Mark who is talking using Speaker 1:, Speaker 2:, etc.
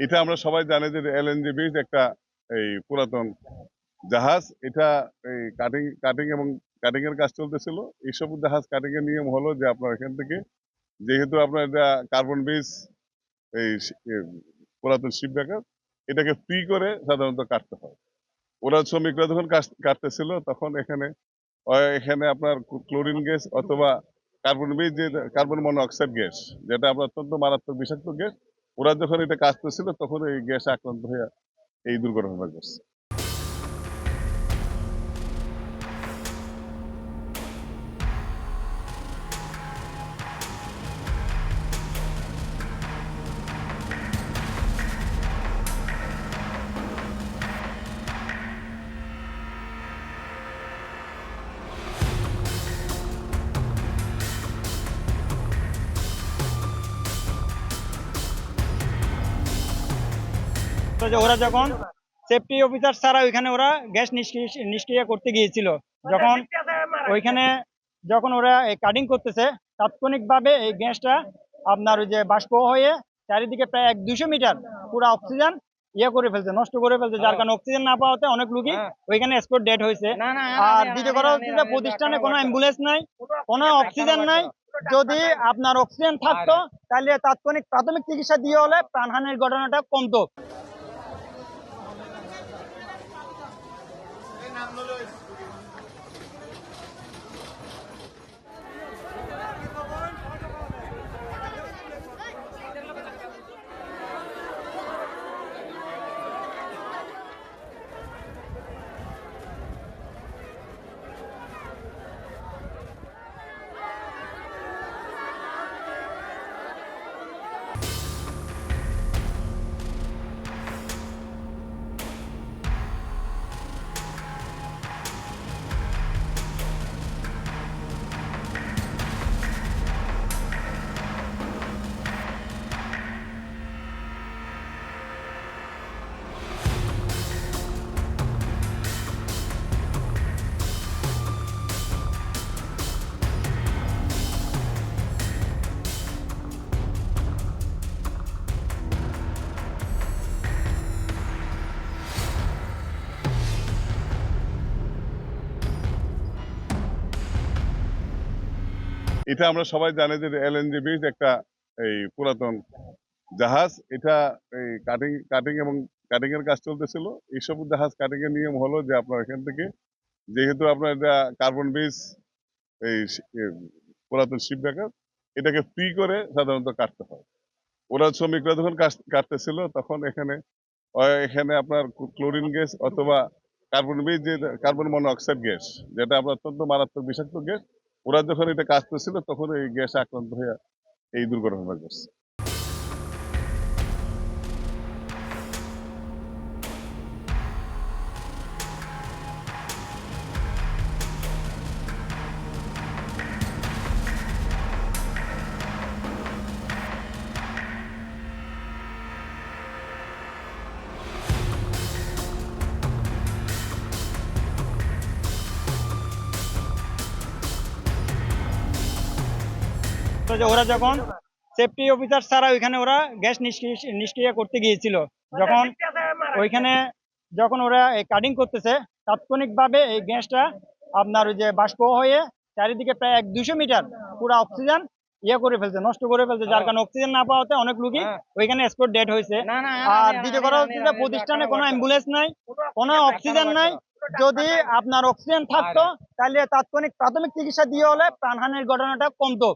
Speaker 1: এটা আমরা সবাই জানি যে এলএনজি ব্রিজ একটা এই পুরাতন জাহাজ। এটা এই কাটিং কাটিং এবং কাটিং এর কাজ চলতেছিল। এইসব জাহাজ কাটিং এর নিয়ম হলো যে আপনার এখান থেকে যেহেতু আপনার এটা কার্বন বেস এই পুরাতন শিপ ব্রেকার, এটাকে ফ্রি করে সাধারণত কাটতে হয়। ওরা শ্রমিকরা যখন কাটতেছিল তখন এখানে আপনার ক্লোরিন গ্যাস অথবা কার্বন বেস যে কার্বন মনোঅক্সাইড গ্যাস, যেটা আপনার অত্যন্ত মারাত্মক বিষাক্ত গ্যাস, ওরা যখন এটা কাটতেছিল তখন এই গ্যাসে আক্রান্ত হয়ে এই দুর্ঘটনা ঘটছে।
Speaker 2: তো যে ওরা যখন সেফটি অফিসার ছাড়া ওইখানে ওরা গ্যাস নিষ্ক্রিয় করতে গিয়েছিল, যখন ওইখানে যখন ওরা এই কাটিং করতেছে, তাৎক্ষণিকভাবে এই গ্যাসটা আপনার ওই যে বাষ্প হয়ে চারিদিকে প্রায় 100-200 মিটার পুরো অক্সিজেন করে ফেলছে, নষ্ট করে ফেলছে, যার কারণে অক্সিজেন না পাওয়াতে অনেক রোগী ওইখানে স্পট ডেড হয়েছে। আর দ্বিতীয় কথা হচ্ছে যে প্রতিষ্ঠানে কোনো অ্যাম্বুলেন্স নাই, কোনো অক্সিজেন নাই। যদি আপনার অক্সিজেন থাকতো তাহলে তাৎক্ষণিক প্রাথমিক চিকিৎসা দিয়ে হলে প্রাণহানির ঘটনাটা কমতো।
Speaker 1: এটা আমরা সবাই জানি যে এলএনজি ব্রিজ একটা এই পুরাতন জাহাজ। এটা এই কাটিং কাটিং এবং কাটিং এর কাজ চলতেছিল। এইসব জাহাজ কাটিং এর নিয়ম হলো যে আপনার এখান থেকে যেহেতু আপনার এটা কার্বন বেস এই পুরাতন শিপ ব্রেকার, এটাকে ফ্রি করে সাধারণত কাটতে হয়। ওরা শ্রমিকরা যখন কাটতেছিল তখন এখানে আপনার ক্লোরিন গ্যাস অথবা কার্বন বেস যে কার্বন মনোঅক্সাইড গ্যাস, যেটা আপনার অত্যন্ত মারাত্মক বিষাক্ত গ্যাস, ওরা যখন এটা কাটতেছিল তখন এই গ্যাসে আক্রান্ত হয়ে এই দুর্ঘটনা ঘটছে।
Speaker 2: তো যে ওরা যখন সেফটি অফিসার ছাড়া ওইখানে ওরা গ্যাস নিষ্ক্রিয় করতে গিয়েছিল, যখন ওইখানে যখন ওরা এই কাটিং করতেছে, তাৎক্ষণিকভাবে এই গ্যাসটা আপনার ওই যে বাষ্প হয়ে চারিদিকে প্রায় 100-200 মিটার পুরো অক্সিজেন করে ফেলছে, নষ্ট করে ফেলছে, যার কারণে অক্সিজেন না পাওয়াতে অনেক রোগী ওইখানে স্পট ডেড হয়েছে। আর দ্বিতীয় কথা হচ্ছে যে প্রতিষ্ঠানে কোনো অ্যাম্বুলেন্স নাই, কোনো অক্সিজেন নাই। যদি আপনার অক্সিজেন থাকতো তাহলে তাৎক্ষণিক প্রাথমিক চিকিৎসা দিয়ে হলে প্রাণহানির ঘটনাটা কমতো।